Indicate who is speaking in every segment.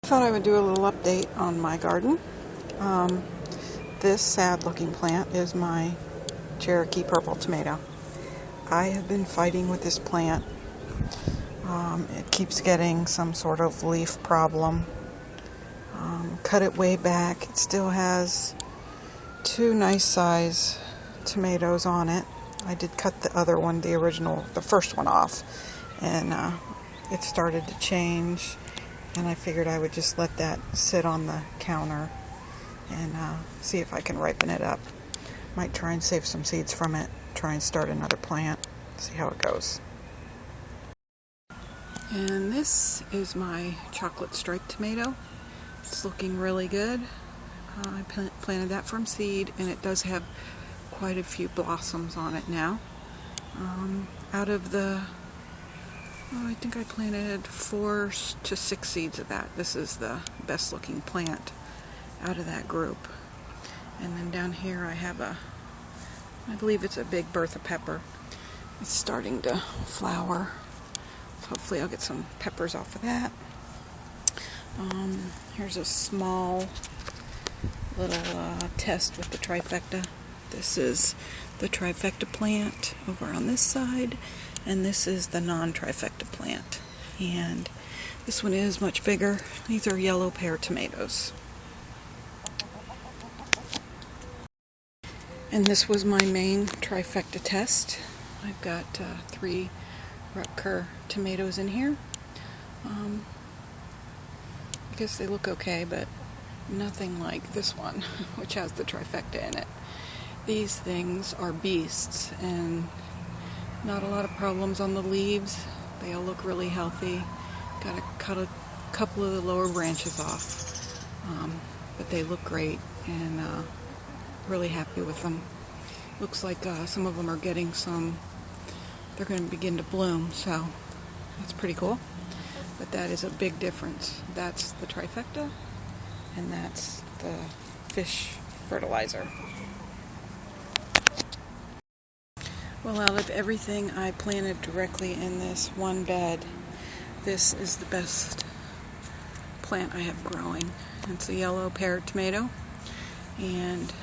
Speaker 1: I thought I would do a little update on my garden. This sad looking plant is my Cherokee purple tomato. I have been fighting with this plant. It keeps getting some sort of leaf problem. Cut it way back. It still has two nice size tomatoes on it. I did cut the other one, the first one off, and it started to change. And I figured I would just let that sit on the counter and see if I can ripen it up. Might try and save some seeds from it, try and start another plant, see how it goes. And this is my chocolate striped tomato. It's looking really good. I planted that from seed, and it does have quite a few blossoms on it now. Out of the I think I planted 4 to 6 seeds of that. This is the best looking plant out of that group. And then down here I have I believe it's a big Bertha pepper. It's starting to flower. So hopefully I'll get some peppers off of that. Here's a small little test with the Trifecta. This is the Trifecta plant over on this side, and this is the non-Trifecta plant. And this one is much bigger. These are yellow pear tomatoes. And this was my main Trifecta test. I've got 3 Rutger tomatoes in here. I guess they look okay, but nothing like this one, which has the Trifecta in it. These things are beasts, and not a lot of problems on the leaves. They all look really healthy. Got to cut a couple of the lower branches off, but they look great, and really happy with them. Looks like some of them are getting they're going to begin to bloom, so that's pretty cool. But that is a big difference. That's the Trifecta, and that's the fish fertilizer. Well, out of everything I planted directly in this one bed, this is the best plant I have growing. It's a yellow pear tomato, and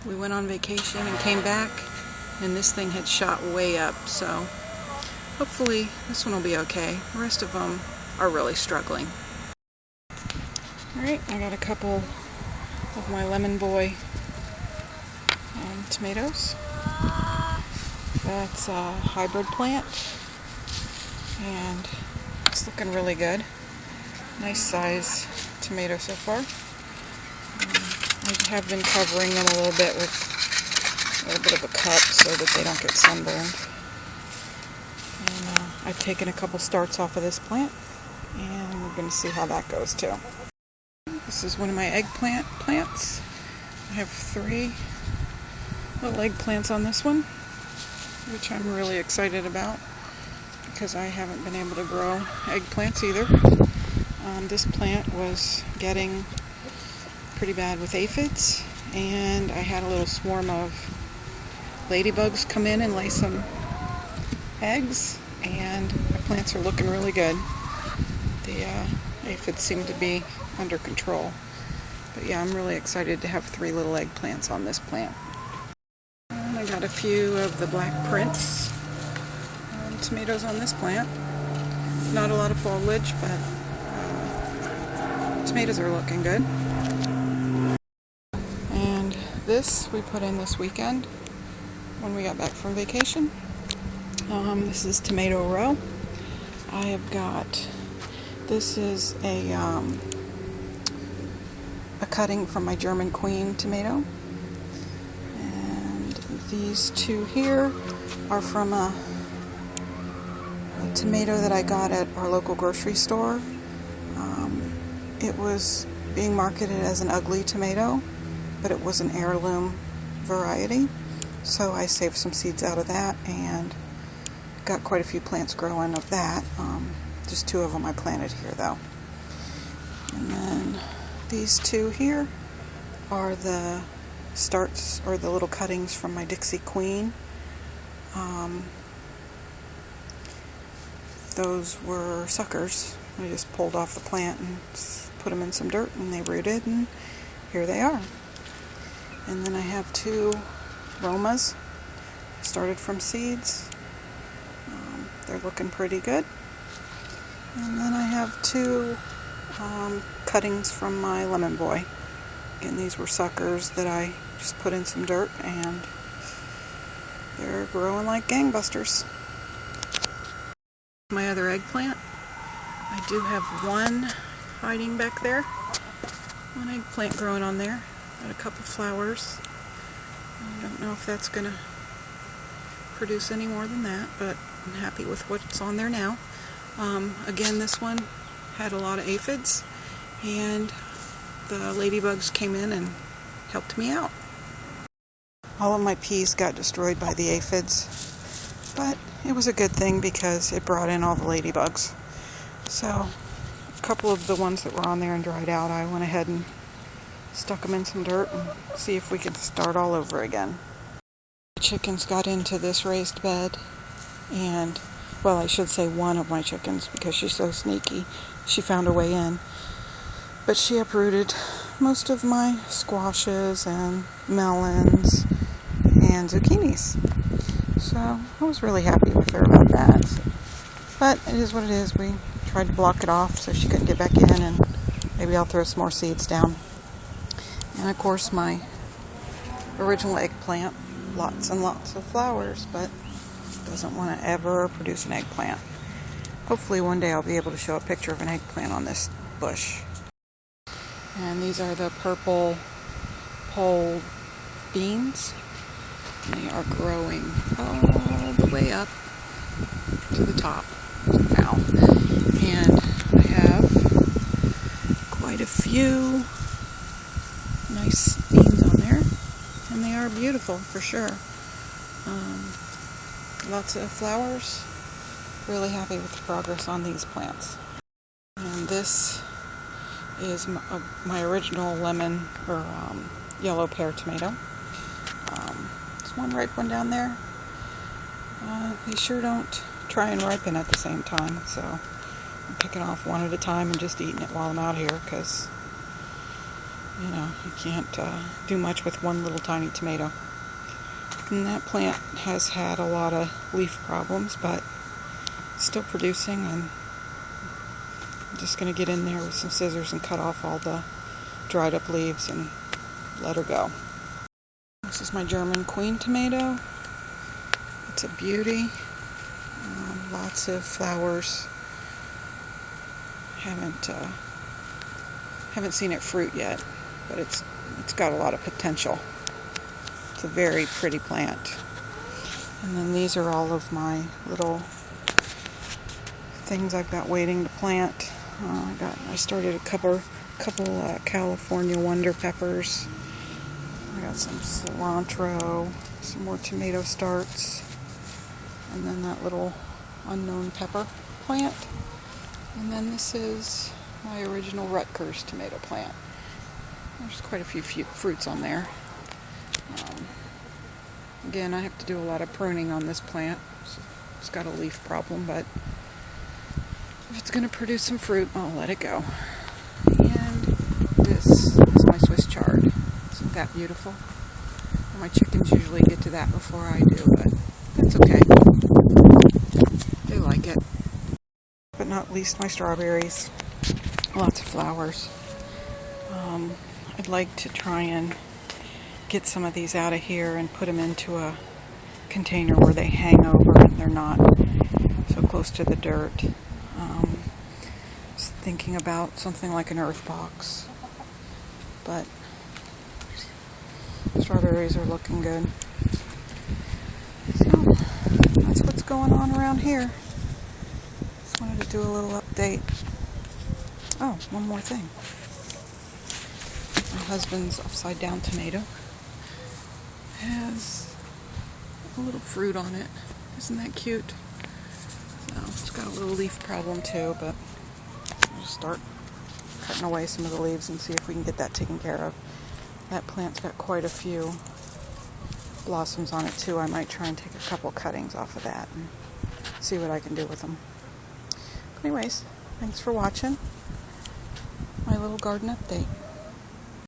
Speaker 1: we went on vacation and came back, and this thing had shot way up, so hopefully this one will be okay. The rest of them are really struggling. Alright, I got a couple of my Lemon Boy tomatoes. That's a hybrid plant, and it's looking really good. Nice size tomato so far. I have been covering them a little bit with a little bit of a cup so that they don't get sunburned. And I've taken a couple starts off of this plant, and we're going to see how that goes too. This is one of my eggplant plants. I have 3 little eggplants on this one, which I'm really excited about because I haven't been able to grow eggplants either. This plant was getting pretty bad with aphids, and I had a little swarm of ladybugs come in and lay some eggs, and my plants are looking really good. The aphids seem to be under control. But yeah, I'm really excited to have 3 little eggplants on this plant. And I got a few of the Black Prince tomatoes on this plant. Not a lot of foliage, but tomatoes are looking good. And this we put in this weekend when we got back from vacation. This is Tomato Row. I have got, this is a cutting from my German Queen tomato. And these 2 here are from a tomato that I got at our local grocery store. It was being marketed as an ugly tomato, but it was an heirloom variety. So I saved some seeds out of that and got quite a few plants growing of that. Just 2 of them I planted here though. And then these 2 here are the starts, or the little cuttings from my Dixie Queen. Those were suckers. I just pulled off the plant and put them in some dirt and they rooted, and here they are. And then I have 2 Romas, started from seeds. They're looking pretty good. And then I have 2 cuttings from my Lemon Boy. Again, these were suckers that I just put in some dirt, and they're growing like gangbusters. My other eggplant, I do have 1 hiding back there. 1 eggplant growing on there. Got a couple flowers. I don't know if that's going to produce any more than that, but I'm happy with what's on there now. Again, this one had a lot of aphids, and the ladybugs came in and helped me out. All of my peas got destroyed by the aphids, but it was a good thing because it brought in all the ladybugs. So a couple of the ones that were on there and dried out, I went ahead and stuck them in some dirt and see if we could start all over again. The chickens got into this raised bed, and, well, I should say one of my chickens, because she's so sneaky. She found her way in. But she uprooted most of my squashes and melons and zucchinis. So I was really happy with her about that. But it is what it is. We tried to block it off so she couldn't get back in, and maybe I'll throw some more seeds down. And of course my original eggplant, lots and lots of flowers, but doesn't want to ever produce an eggplant. Hopefully one day I'll be able to show a picture of an eggplant on this bush. And these are the purple pole beans. They are growing all the way up to the top now. And I have quite a few nice beans on there, and they are beautiful for sure. Lots of flowers. Really happy with the progress on these plants. And this is my original lemon or yellow pear tomato. There's one ripe one down there. They sure don't try and ripen at the same time, so I'm picking off one at a time and just eating it while I'm out here, because you can't do much with one little tiny tomato. And that plant has had a lot of leaf problems, but still producing, and I'm just going to get in there with some scissors and cut off all the dried up leaves and let her go. This is my German queen tomato. It's a beauty. Lots of flowers. Haven't seen it fruit yet, but it's got a lot of potential. It's a very pretty plant. And then these are all of my little things I've got waiting to plant. I started a couple California Wonder peppers. I got some cilantro, some more tomato starts, and then that little unknown pepper plant. And then this is my original Rutgers tomato plant. There's quite a few fruits on there. Again, I have to do a lot of pruning on this plant. It's got a leaf problem, but if it's going to produce some fruit, I'll let it go. And this is my Swiss chard. Isn't that beautiful? My chickens usually get to that before I do, but that's okay. They like it. But not least my strawberries. Lots of flowers. I'd like to try and get some of these out of here and put them into a container where they hang over and they're not so close to the dirt. Just thinking about something like an earth box. But strawberries are looking good. So that's what's going on around here. Just wanted to do a little update. Oh, one more thing. My husband's upside down tomato has a little fruit on it. Isn't that cute? So it's got a little leaf problem too, but I'll just start cutting away some of the leaves and see if we can get that taken care of. That plant's got quite a few blossoms on it too. I might try and take a couple cuttings off of that and see what I can do with them. Anyways, thanks for watching my little garden update.